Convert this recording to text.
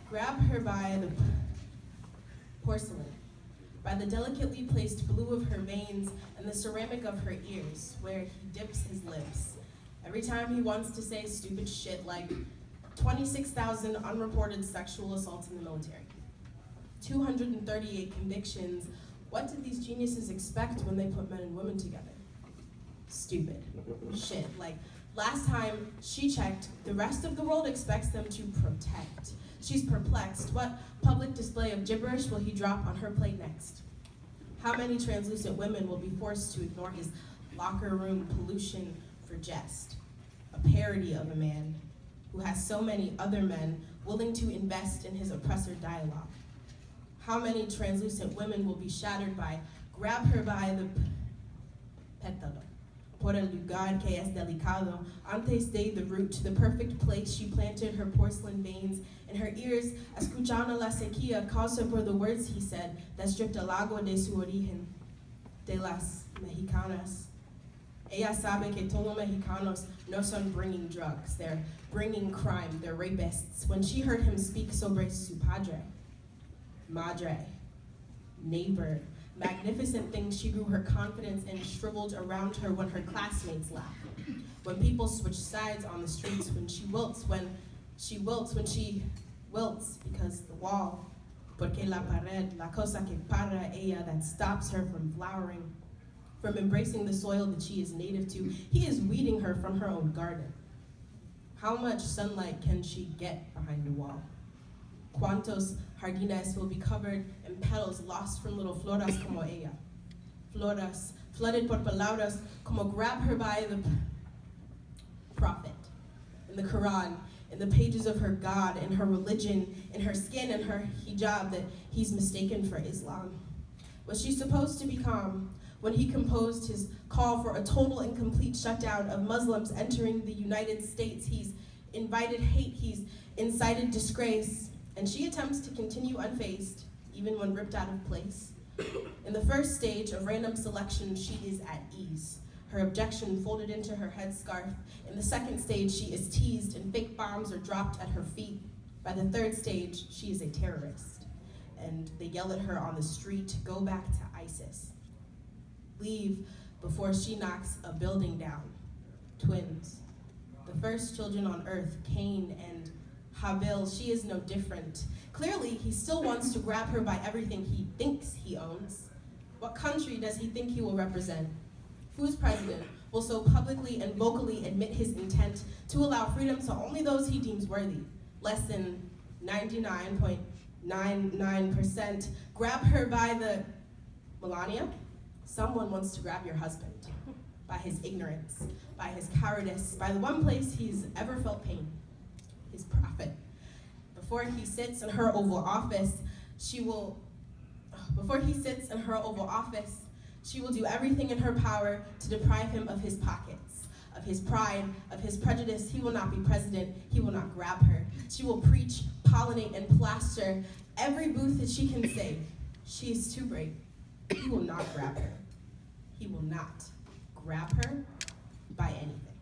Grab her by the porcelain, by the delicately placed blue of her veins and the ceramic of her ears, where he dips his lips. Every time he wants to say stupid shit like 26,000 unreported sexual assaults in the military, 238 convictions. What did these geniuses expect when they put men and women together? Stupid shit. Like, last time she checked, the rest of the world expects them to protect. She's perplexed. What public display of gibberish will he drop on her plate next? How many translucent women will be forced to ignore his locker room pollution for jest? A parody of a man who has so many other men willing to invest in his oppressor dialogue. How many translucent women will be shattered by grab her by the pétalo, por el lugar que es delicado, antes de the root, the perfect place she planted her porcelain veins in her ears, escuchando la sequía causa por the words he said, that stripped el agua de su origen, de las mexicanas. Ella sabe que todos mexicanos no son bringing drugs, they're bringing crime, they're rapists. When she heard him speak sobre su padre, madre, neighbor, magnificent things, she grew her confidence and shriveled around her when her classmates laughed. When people switch sides on the streets, when she wilts, when she wilts because the wall, porque la pared, la cosa que para ella, that stops her from flowering, from embracing the soil that she is native to. He is weeding her from her own garden. How much sunlight can she get behind the wall? Cuántos jardines will be covered in petals lost from little floras como ella. Floras, flooded por palabras, como grab her by the prophet. In the Quran, in the pages of her God, in her religion, in her skin, in her hijab that he's mistaken for Islam. Was she supposed to be calm when he composed his call for a total and complete shutdown of Muslims entering the United States? He's invited hate, he's incited disgrace, and she attempts to continue unfazed, even when ripped out of place. In the first stage of random selection, she is at ease, her objection folded into her headscarf. In the second stage, she is teased and fake bombs are dropped at her feet. By the third stage, she is a terrorist, and they yell at her on the street, go back to ISIS. Leave before she knocks a building down. Twins, the first children on earth, Cain and Habil. She is no different. Clearly, he still wants to grab her by everything he thinks he owns. What country does he think he will represent? Whose president will so publicly and vocally admit his intent to allow freedom to only those he deems worthy? Less than 99.99%. Grab her by the Melania? Someone wants to grab your husband by his ignorance, by his cowardice, by the one place he's ever felt pain, his prophet. Before he sits in her Oval Office, she will do everything in her power to deprive him of his pockets, of his pride, of his prejudice. He will not be president, he will not grab her. She will preach, pollinate, and plaster every booth that she can save. She is too brave. He will not grab her. He will not grab her by anything.